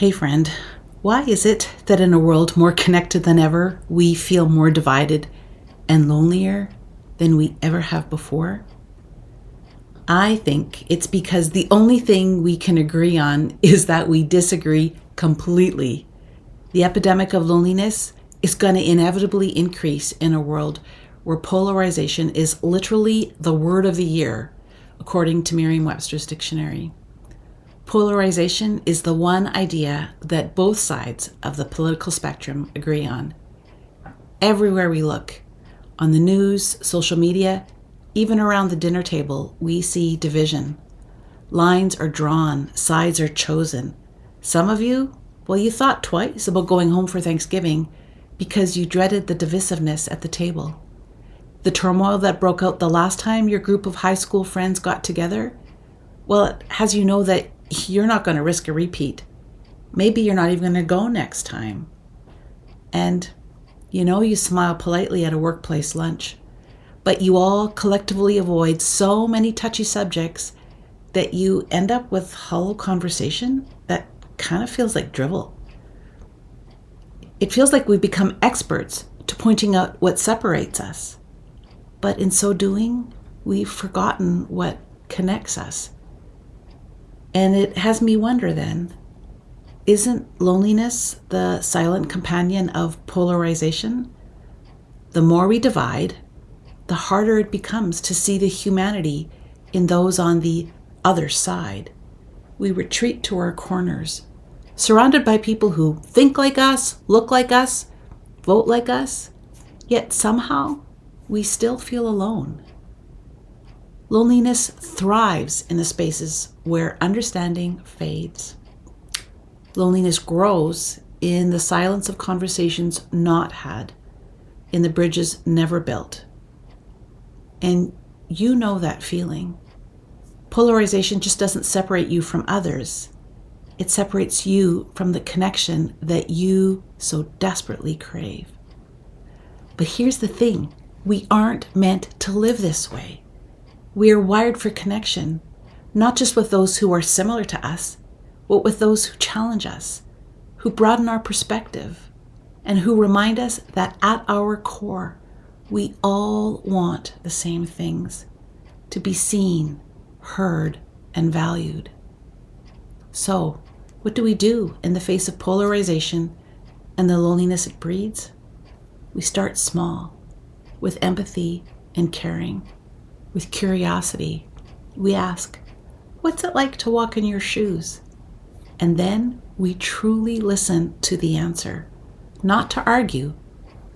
Hey friend, why is it that in a world more connected than ever, we feel more divided and lonelier than we ever have before? I think it's because the only thing we can agree on is that we disagree completely. The epidemic of loneliness is going to inevitably increase in a world where polarization is literally the word of the year, according to Merriam Webster's dictionary. Polarization is the one idea that both sides of the political spectrum agree on. Everywhere we look, on the news, social media, even around the dinner table, we see division. Lines are drawn, sides are chosen. Some of you, you thought twice about going home for Thanksgiving because you dreaded the divisiveness at the table. The turmoil that broke out the last time your group of high school friends got together, it has you know that you're not going to risk a repeat. Maybe you're not even going to go next time. And you smile politely at a workplace lunch, but you all collectively avoid so many touchy subjects that you end up with hollow conversation that kind of feels like drivel. It feels like we've become experts to pointing out what separates us. But in so doing, we've forgotten what connects us. And it has me wonder then, isn't loneliness the silent companion of polarization? The more we divide, the harder it becomes to see the humanity in those on the other side. We retreat to our corners, surrounded by people who think like us, look like us, vote like us, yet somehow we still feel alone. Loneliness thrives in the spaces where understanding fades. Loneliness grows in the silence of conversations not had, in the bridges never built. And you know that feeling. Polarization just doesn't separate you from others. It separates you from the connection that you so desperately crave. But here's the thing, we aren't meant to live this way. We are wired for connection, not just with those who are similar to us, but with those who challenge us, who broaden our perspective, and who remind us that at our core, we all want the same things: to be seen, heard, and valued. So, what do we do in the face of polarization and the loneliness it breeds? We start small, with empathy and caring. With curiosity, we ask, what's it like to walk in your shoes? And then we truly listen to the answer, not to argue,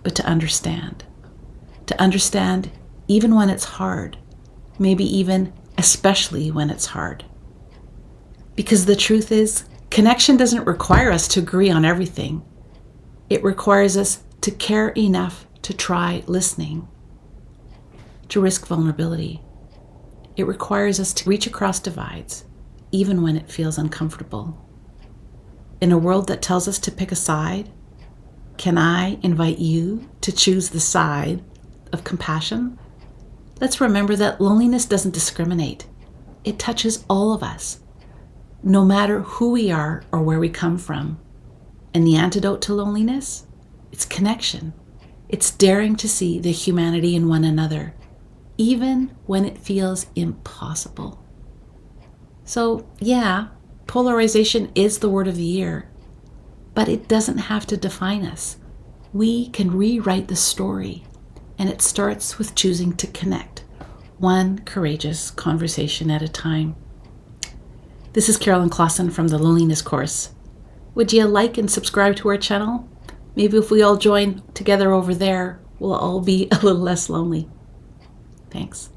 but to understand. To understand even when it's hard, maybe even especially when it's hard. Because the truth is, connection doesn't require us to agree on everything. It requires us to care enough to try listening, to risk vulnerability. It requires us to reach across divides, even when it feels uncomfortable. In a world that tells us to pick a side, can I invite you to choose the side of compassion? Let's remember that loneliness doesn't discriminate. It touches all of us, no matter who we are or where we come from. And the antidote to loneliness? It's connection. It's daring to see the humanity in one another, even when it feels impossible. So yeah, polarization is the word of the year, but it doesn't have to define us. We can rewrite the story, and it starts with choosing to connect, one courageous conversation at a time. This is Carolyn Clausen from the Loneliness Course. Would you like and subscribe to our channel? Maybe if we all join together over there, we'll all be a little less lonely. Thanks.